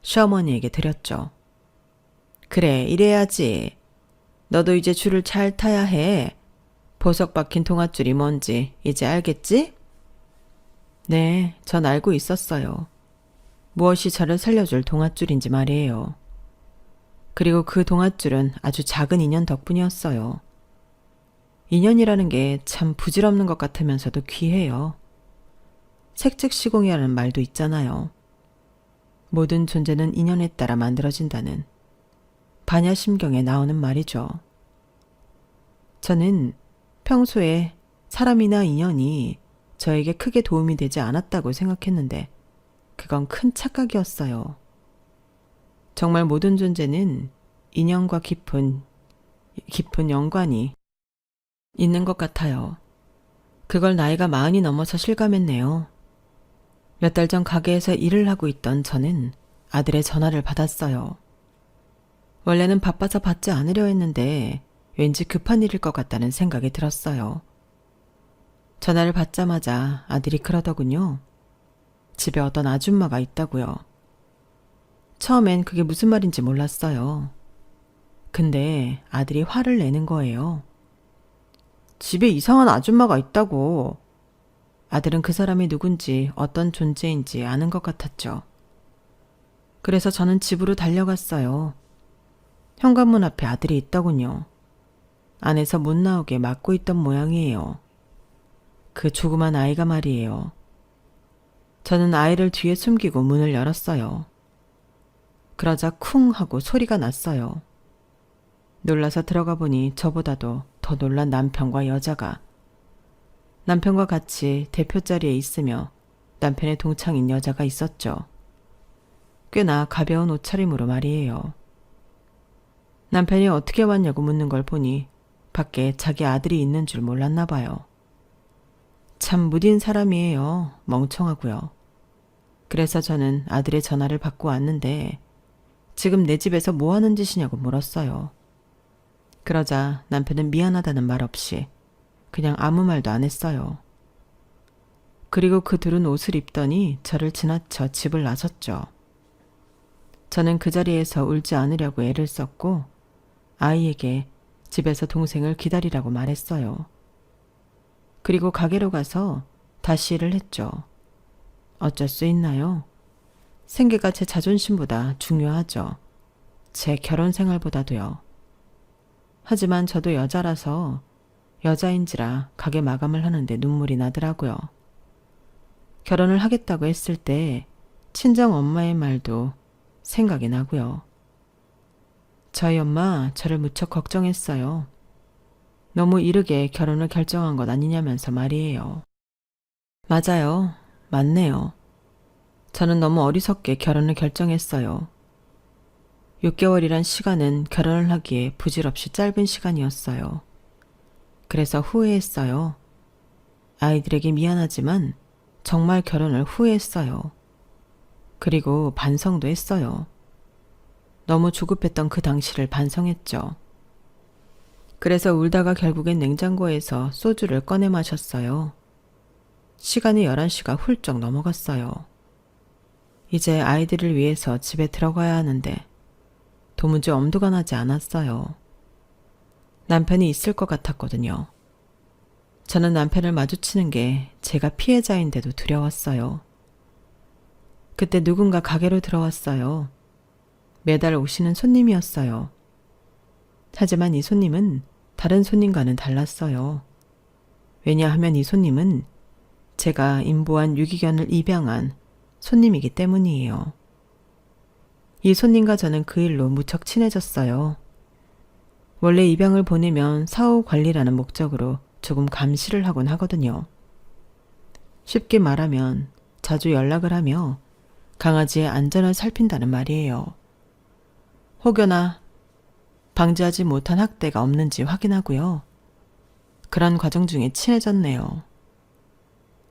시어머니에게 드렸죠. 그래, 이래야지. 너도 이제 줄을 잘 타야 해. 보석 박힌 동아줄이 뭔지 이제 알겠지? 네, 전 알고 있었어요. 무엇이 저를 살려줄 동아줄인지 말이에요. 그리고 그 동아줄은 아주 작은 인연 덕분이었어요. 인연이라는 게 참 부질없는 것 같으면서도 귀해요. 색즉시공이라는 말도 있잖아요. 모든 존재는 인연에 따라 만들어진다는 반야심경에 나오는 말이죠. 저는 평소에 사람이나 인연이 저에게 크게 도움이 되지 않았다고 생각했는데 그건 큰 착각이었어요. 정말 모든 존재는 인연과 깊은 연관이 있는 것 같아요. 그걸 나이가 40이 넘어서 실감했네요. 몇 달 전 가게에서 일을 하고 있던 저는 아들의 전화를 받았어요. 원래는 바빠서 받지 않으려 했는데 왠지 급한 일일 것 같다는 생각이 들었어요. 전화를 받자마자 아들이 그러더군요. 집에 어떤 아줌마가 있다고요. 처음엔 그게 무슨 말인지 몰랐어요. 근데 아들이 화를 내는 거예요. 집에 이상한 아줌마가 있다고. 아들은 그 사람이 누군지 어떤 존재인지 아는 것 같았죠. 그래서 저는 집으로 달려갔어요. 현관문 앞에 아들이 있더군요. 안에서 못 나오게 막고 있던 모양이에요. 그 조그만 아이가 말이에요. 저는 아이를 뒤에 숨기고 문을 열었어요. 그러자 쿵 하고 소리가 났어요. 놀라서 들어가 보니 저보다도 더 놀란 남편과 여자가 남편과 같이 대표 자리에 있으며 남편의 동창인 여자가 있었죠. 꽤나 가벼운 옷차림으로 말이에요. 남편이 어떻게 왔냐고 묻는 걸 보니 밖에 자기 아들이 있는 줄 몰랐나 봐요. 참 무딘 사람이에요. 멍청하고요. 그래서 저는 아들의 전화를 받고 왔는데 지금 내 집에서 뭐 하는 짓이냐고 물었어요. 그러자 남편은 미안하다는 말 없이 그냥 아무 말도 안 했어요. 그리고 그 둘은 옷을 입더니 저를 지나쳐 집을 나섰죠. 저는 그 자리에서 울지 않으려고 애를 썼고 아이에게 집에서 동생을 기다리라고 말했어요. 그리고 가게로 가서 다시 일을 했죠. 어쩔 수 있나요? 생계가 제 자존심보다 중요하죠. 제 결혼 생활보다도요. 하지만 저도 여자라서 여자인지라 가게 마감을 하는데 눈물이 나더라고요. 결혼을 하겠다고 했을 때 친정 엄마의 말도 생각이 나고요. 저희 엄마 저를 무척 걱정했어요. 너무 이르게 결혼을 결정한 것 아니냐면서 말이에요. 맞아요. 맞네요. 저는 너무 어리석게 결혼을 결정했어요. 6개월이란 시간은 결혼을 하기에 부질없이 짧은 시간이었어요. 그래서 후회했어요. 아이들에게 미안하지만 정말 결혼을 후회했어요. 그리고 반성도 했어요. 너무 조급했던 그 당시를 반성했죠. 그래서 울다가 결국엔 냉장고에서 소주를 꺼내 마셨어요. 시간이 11시가 훌쩍 넘어갔어요. 이제 아이들을 위해서 집에 들어가야 하는데 도무지 엄두가 나지 않았어요. 남편이 있을 것 같았거든요. 저는 남편을 마주치는 게 제가 피해자인데도 두려웠어요. 그때 누군가 가게로 들어왔어요. 매달 오시는 손님이었어요. 하지만 이 손님은 다른 손님과는 달랐어요. 왜냐하면 이 손님은 제가 임보한 유기견을 입양한 손님이기 때문이에요. 이 손님과 저는 그 일로 무척 친해졌어요. 원래 입양을 보내면 사후 관리라는 목적으로 조금 감시를 하곤 하거든요. 쉽게 말하면 자주 연락을 하며 강아지의 안전을 살핀다는 말이에요. 혹여나 방지하지 못한 학대가 없는지 확인하고요. 그런 과정 중에 친해졌네요.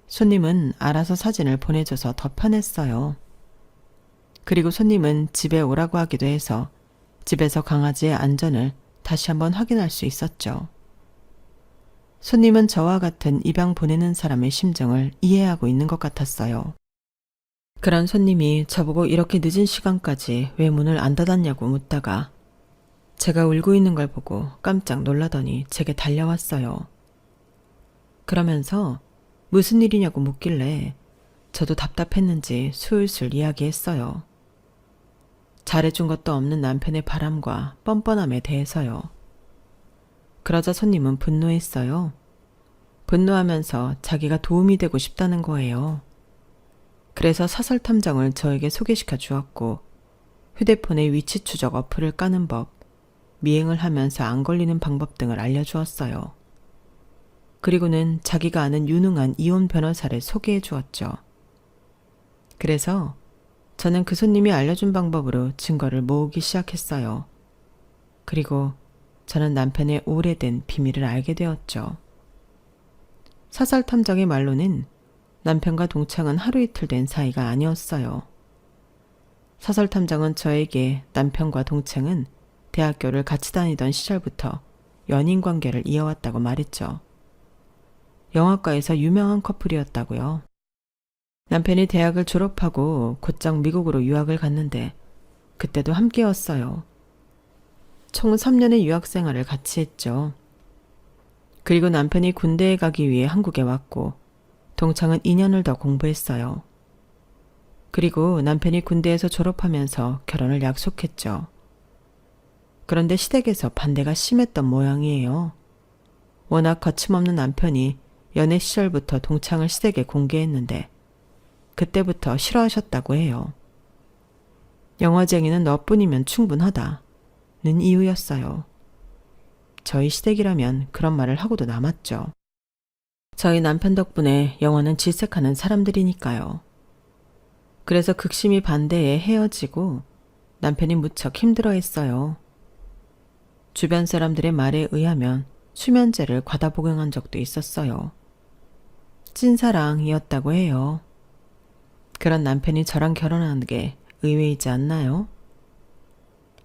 손님은 알아서 사진을 보내줘서 더 편했어요. 그리고 손님은 집에 오라고 하기도 해서 집에서 강아지의 안전을 다시 한번 확인할 수 있었죠. 손님은 저와 같은 입양 보내는 사람의 심정을 이해하고 있는 것 같았어요. 그런 손님이 저보고 이렇게 늦은 시간까지 왜 문을 안 닫았냐고 묻다가 제가 울고 있는 걸 보고 깜짝 놀라더니 제게 달려왔어요. 그러면서 무슨 일이냐고 묻길래 저도 답답했는지 술술 이야기했어요. 잘해준 것도 없는 남편의 바람과 뻔뻔함에 대해서요. 그러자 손님은 분노했어요. 분노하면서 자기가 도움이 되고 싶다는 거예요. 그래서 사설 탐정을 저에게 소개시켜 주었고 휴대폰의 위치 추적 어플을 까는 법, 미행을 하면서 안 걸리는 방법 등을 알려주었어요. 그리고는 자기가 아는 유능한 이혼 변호사를 소개해 주었죠. 그래서 저는 그 손님이 알려준 방법으로 증거를 모으기 시작했어요. 그리고 저는 남편의 오래된 비밀을 알게 되었죠. 사설 탐정의 말로는 남편과 동창은 하루 이틀 된 사이가 아니었어요. 사설 탐정은 저에게 남편과 동창은 대학교를 같이 다니던 시절부터 연인 관계를 이어왔다고 말했죠. 영화과에서 유명한 커플이었다고요. 남편이 대학을 졸업하고 곧장 미국으로 유학을 갔는데 그때도 함께였어요. 총 3년의 유학 생활을 같이 했죠. 그리고 남편이 군대에 가기 위해 한국에 왔고 동창은 2년을 더 공부했어요. 그리고 남편이 군대에서 졸업하면서 결혼을 약속했죠. 그런데 시댁에서 반대가 심했던 모양이에요. 워낙 거침없는 남편이 연애 시절부터 동창을 시댁에 공개했는데 그때부터 싫어하셨다고 해요. 영화쟁이는 너뿐이면 충분하다는 이유였어요. 저희 시댁이라면 그런 말을 하고도 남았죠. 저희 남편 덕분에 영화는 질색하는 사람들이니까요. 그래서 극심히 반대해 헤어지고 남편이 무척 힘들어했어요. 주변 사람들의 말에 의하면 수면제를 과다 복용한 적도 있었어요. 찐사랑이었다고 해요. 그런 남편이 저랑 결혼하는 게 의외이지 않나요?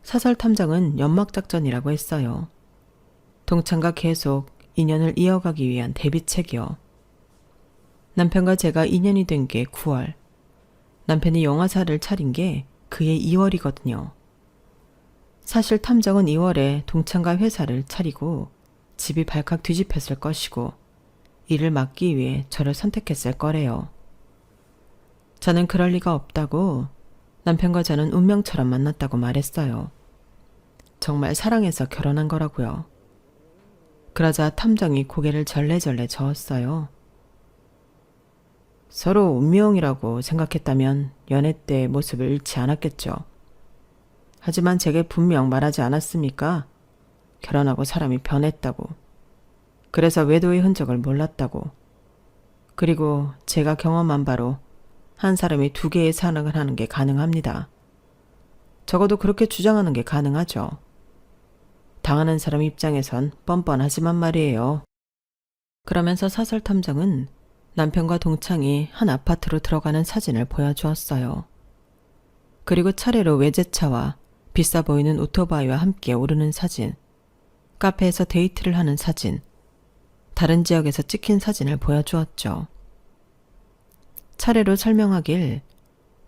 사설 탐정은 연막작전이라고 했어요. 동창과 계속 인연을 이어가기 위한 대비책이요. 남편과 제가 인연이 된 게 9월, 남편이 영화사를 차린 게 그해 2월이거든요. 사실 탐정은 2월에 동창과 회사를 차리고 집이 발칵 뒤집혔을 것이고 이를 막기 위해 저를 선택했을 거래요. 저는 그럴 리가 없다고 남편과 저는 운명처럼 만났다고 말했어요. 정말 사랑해서 결혼한 거라고요. 그러자 탐정이 고개를 절레절레 저었어요. 서로 운명이라고 생각했다면 연애 때의 모습을 잃지 않았겠죠. 하지만 제게 분명 말하지 않았습니까? 결혼하고 사람이 변했다고. 그래서 외도의 흔적을 몰랐다고. 그리고 제가 경험한 바로 한 사람이 2개의 사랑을 하는 게 가능합니다. 적어도 그렇게 주장하는 게 가능하죠. 당하는 사람 입장에선 뻔뻔하지만 말이에요. 그러면서 사설 탐정은 남편과 동창이 한 아파트로 들어가는 사진을 보여주었어요. 그리고 차례로 외제차와 비싸 보이는 오토바이와 함께 오르는 사진, 카페에서 데이트를 하는 사진, 다른 지역에서 찍힌 사진을 보여주었죠. 차례로 설명하길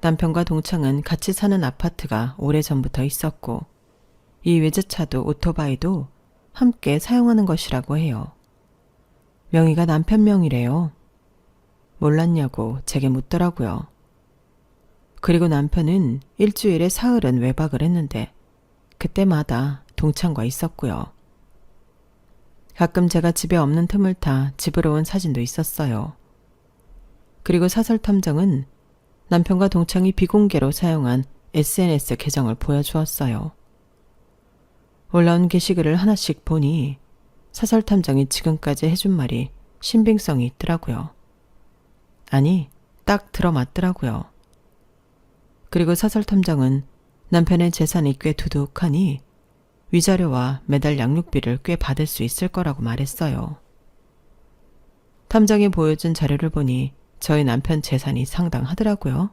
남편과 동창은 같이 사는 아파트가 오래전부터 있었고 이 외제차도 오토바이도 함께 사용하는 것이라고 해요. 명의가 남편 명의래요. 몰랐냐고 제게 묻더라고요. 그리고 남편은 일주일에 사흘은 외박을 했는데 그때마다 동창과 있었고요. 가끔 제가 집에 없는 틈을 타 집으로 온 사진도 있었어요. 그리고 사설 탐정은 남편과 동창이 비공개로 사용한 SNS 계정을 보여주었어요. 올라온 게시글을 하나씩 보니 사설 탐정이 지금까지 해준 말이 신빙성이 있더라고요. 아니, 딱 들어맞더라고요. 그리고 사설 탐정은 남편의 재산이 꽤 두둑하니 위자료와 매달 양육비를 꽤 받을 수 있을 거라고 말했어요. 탐정이 보여준 자료를 보니 저희 남편 재산이 상당하더라고요.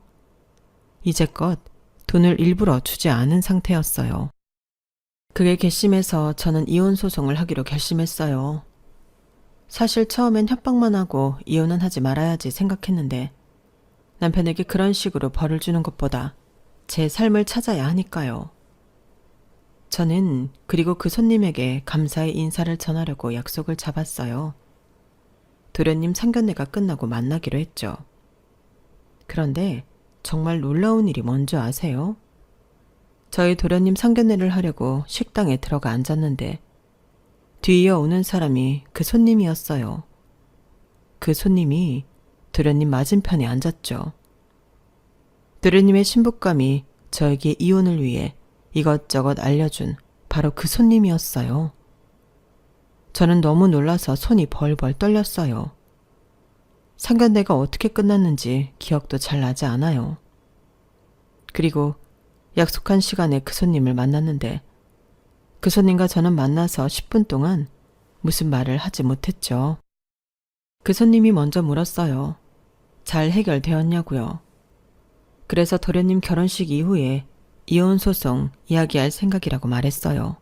이제껏 돈을 일부러 주지 않은 상태였어요. 그게 괘씸해서 저는 이혼 소송을 하기로 결심했어요. 사실 처음엔 협박만 하고 이혼은 하지 말아야지 생각했는데 남편에게 그런 식으로 벌을 주는 것보다 제 삶을 찾아야 하니까요. 저는 그리고 그 손님에게 감사의 인사를 전하려고 약속을 잡았어요. 도련님 상견례가 끝나고 만나기로 했죠. 그런데 정말 놀라운 일이 뭔지 아세요? 저희 도련님 상견례를 하려고 식당에 들어가 앉았는데 뒤이어 오는 사람이 그 손님이었어요. 그 손님이 도련님 맞은편에 앉았죠. 도련님의 신부감이 저에게 이혼을 위해 이것저것 알려준 바로 그 손님이었어요. 저는 너무 놀라서 손이 벌벌 떨렸어요. 상견례가 어떻게 끝났는지 기억도 잘 나지 않아요. 그리고 약속한 시간에 그 손님을 만났는데 그 손님과 저는 만나서 10분 동안 무슨 말을 하지 못했죠. 그 손님이 먼저 물었어요. 잘 해결되었냐고요. 그래서 도련님 결혼식 이후에 이혼 소송 이야기할 생각이라고 말했어요.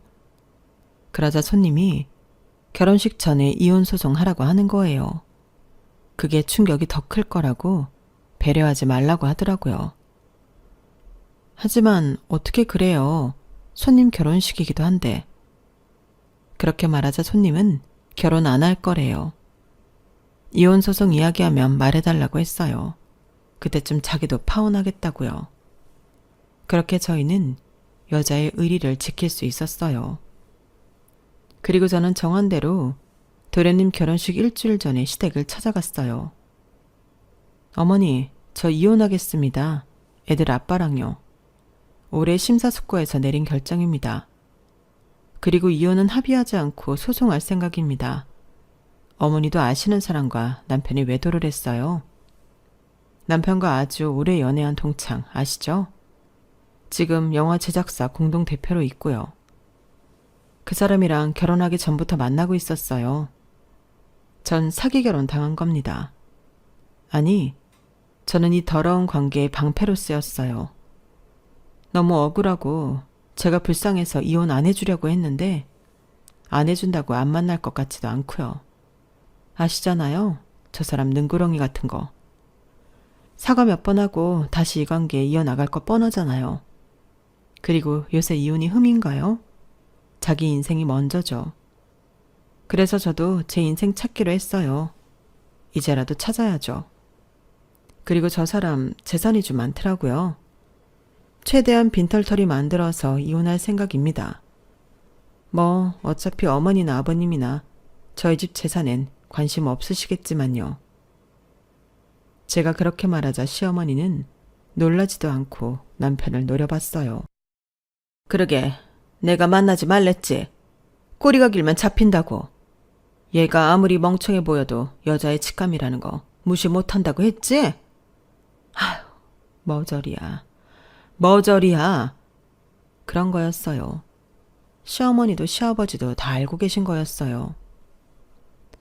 그러자 손님이 결혼식 전에 이혼 소송 하라고 하는 거예요. 그게 충격이 더 클 거라고 배려하지 말라고 하더라고요. 하지만 어떻게 그래요? 손님 결혼식이기도 한데. 그렇게 말하자 손님은 결혼 안 할 거래요. 이혼 소송 이야기하면 말해달라고 했어요. 그때쯤 자기도 파혼하겠다고요. 그렇게 저희는 여자의 의리를 지킬 수 있었어요. 그리고 저는 정한 대로 도련님 결혼식 일주일 전에 시댁을 찾아갔어요. 어머니, 저 이혼하겠습니다. 애들 아빠랑요. 올해 심사숙고해서 내린 결정입니다. 그리고 이혼은 합의하지 않고 소송할 생각입니다. 어머니도 아시는 사람과 남편이 외도를 했어요. 남편과 아주 오래 연애한 동창 아시죠? 지금 영화 제작사 공동대표로 있고요. 그 사람이랑 결혼하기 전부터 만나고 있었어요. 전 사기 결혼 당한 겁니다. 아니, 저는 이 더러운 관계의 방패로 쓰였어요. 너무 억울하고 제가 불쌍해서 이혼 안 해주려고 했는데 안 해준다고 안 만날 것 같지도 않고요. 아시잖아요? 저 사람 능구렁이 같은 거. 사과 몇 번 하고 다시 이 관계 이어나갈 거 뻔하잖아요. 그리고 요새 이혼이 흠인가요? 자기 인생이 먼저죠. 그래서 저도 제 인생 찾기로 했어요. 이제라도 찾아야죠. 그리고 저 사람 재산이 좀 많더라고요. 최대한 빈털터리 만들어서 이혼할 생각입니다. 뭐 어차피 어머니나 아버님이나 저희 집 재산엔 관심 없으시겠지만요. 제가 그렇게 말하자 시어머니는 놀라지도 않고 남편을 노려봤어요. 그러게 내가 만나지 말랬지. 꼬리가 길면 잡힌다고. 얘가 아무리 멍청해 보여도 여자의 직감이라는 거 무시 못한다고 했지? 아휴, 머저리야. 머저리야. 그런 거였어요. 시어머니도 시아버지도 다 알고 계신 거였어요.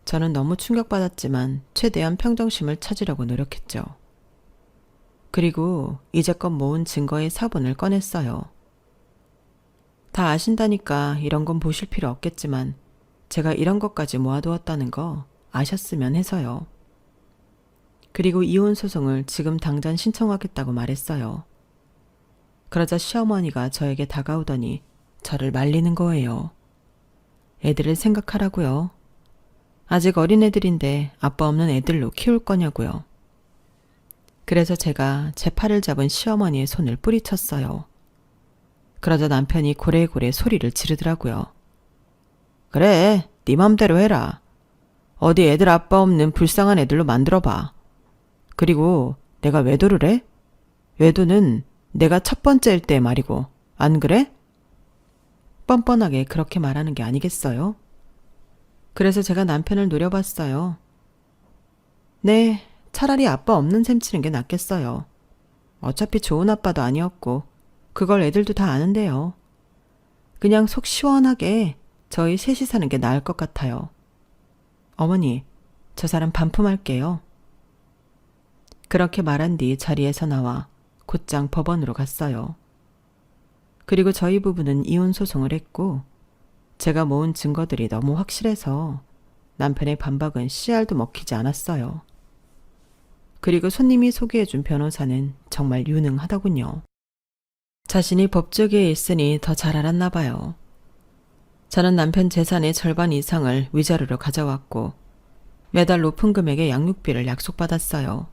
저는 너무 충격받았지만 최대한 평정심을 찾으려고 노력했죠. 그리고 이제껏 모은 증거의 사본을 꺼냈어요. 다 아신다니까 이런 건 보실 필요 없겠지만 제가 이런 것까지 모아두었다는 거 아셨으면 해서요. 그리고 이혼 소송을 지금 당장 신청하겠다고 말했어요. 그러자 시어머니가 저에게 다가오더니 저를 말리는 거예요. 애들을 생각하라고요. 아직 어린애들인데 아빠 없는 애들로 키울 거냐고요. 그래서 제가 제 팔을 잡은 시어머니의 손을 뿌리쳤어요. 그러자 남편이 고래고래 소리를 지르더라고요. 그래, 네 맘대로 해라. 어디 애들 아빠 없는 불쌍한 애들로 만들어봐. 그리고 내가 외도를 해? 외도는 내가 첫 번째일 때 말이고, 안 그래? 뻔뻔하게 그렇게 말하는 게 아니겠어요? 그래서 제가 남편을 노려봤어요. 네, 차라리 아빠 없는 셈 치는 게 낫겠어요. 어차피 좋은 아빠도 아니었고 그걸 애들도 다 아는데요. 그냥 속 시원하게 저희 셋이 사는 게 나을 것 같아요. 어머니, 저 사람 반품할게요. 그렇게 말한 뒤 자리에서 나와 곧장 법원으로 갔어요. 그리고 저희 부부는 이혼 소송을 했고 제가 모은 증거들이 너무 확실해서 남편의 반박은 씨알도 먹히지 않았어요. 그리고 손님이 소개해준 변호사는 정말 유능하더군요. 자신이 법조계에 있으니 더 잘 알았나 봐요. 저는 남편 재산의 절반 이상을 위자료로 가져왔고 매달 높은 금액의 양육비를 약속받았어요.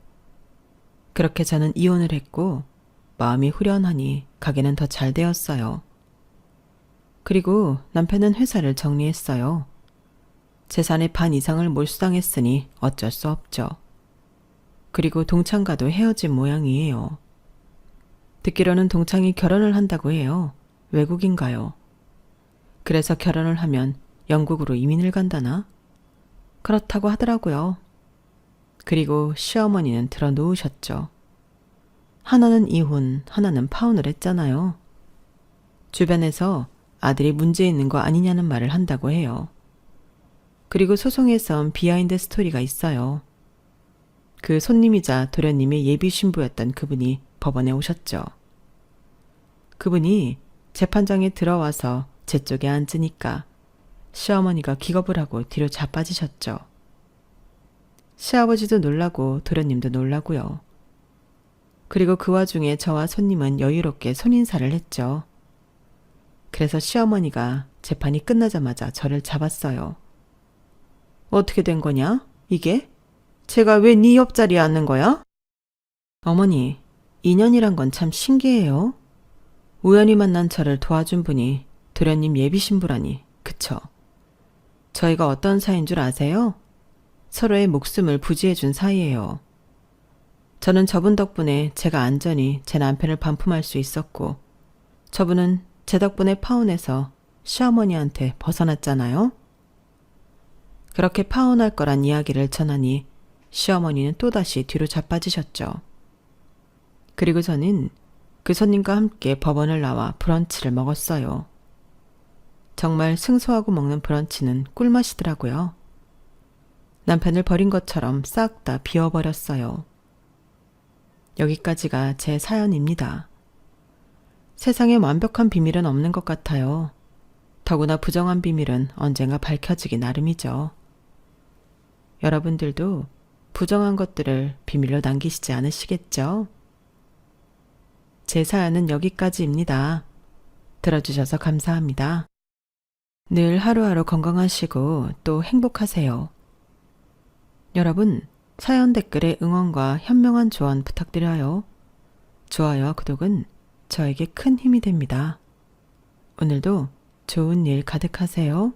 그렇게 저는 이혼을 했고 마음이 후련하니 가게는 더 잘 되었어요. 그리고 남편은 회사를 정리했어요. 재산의 반 이상을 몰수당했으니 어쩔 수 없죠. 그리고 동창과도 헤어진 모양이에요. 듣기로는 동창이 결혼을 한다고 해요. 외국인가요? 그래서 결혼을 하면 영국으로 이민을 간다나? 그렇다고 하더라고요. 그리고 시어머니는 들어 누우셨죠. 하나는 이혼, 하나는 파혼을 했잖아요. 주변에서 아들이 문제 있는 거 아니냐는 말을 한다고 해요. 그리고 소송에선 비하인드 스토리가 있어요. 그 손님이자 도련님의 예비 신부였던 그분이 법원에 오셨죠. 그분이 재판장에 들어와서 제 쪽에 앉으니까 시어머니가 기겁을 하고 뒤로 자빠지셨죠. 시아버지도 놀라고 도련님도 놀라고요. 그리고 그 와중에 저와 손님은 여유롭게 손인사를 했죠. 그래서 시어머니가 재판이 끝나자마자 저를 잡았어요. 어떻게 된 거냐? 이게? 제가 왜 네 옆자리에 앉는 거야? 어머니, 인연이란 건 참 신기해요. 우연히 만난 저를 도와준 분이 도련님 예비 신부라니, 그쵸? 저희가 어떤 사이인 줄 아세요? 서로의 목숨을 부지해준 사이예요. 저는 저분 덕분에 제가 안전히 제 남편을 반품할 수 있었고 저분은 제 덕분에 파혼해서 시어머니한테 벗어났잖아요. 그렇게 파혼할 거란 이야기를 전하니 시어머니는 또다시 뒤로 자빠지셨죠. 그리고 저는 그 손님과 함께 법원을 나와 브런치를 먹었어요. 정말 승소하고 먹는 브런치는 꿀맛이더라고요. 남편을 버린 것처럼 싹 다 비워버렸어요. 여기까지가 제 사연입니다. 세상에 완벽한 비밀은 없는 것 같아요. 더구나 부정한 비밀은 언젠가 밝혀지기 나름이죠. 여러분들도 부정한 것들을 비밀로 남기시지 않으시겠죠? 제 사연은 여기까지입니다. 들어주셔서 감사합니다. 늘 하루하루 건강하시고 또 행복하세요. 여러분, 사연 댓글에 응원과 현명한 조언 부탁드려요. 좋아요와 구독은 저에게 큰 힘이 됩니다. 오늘도 좋은 일 가득하세요.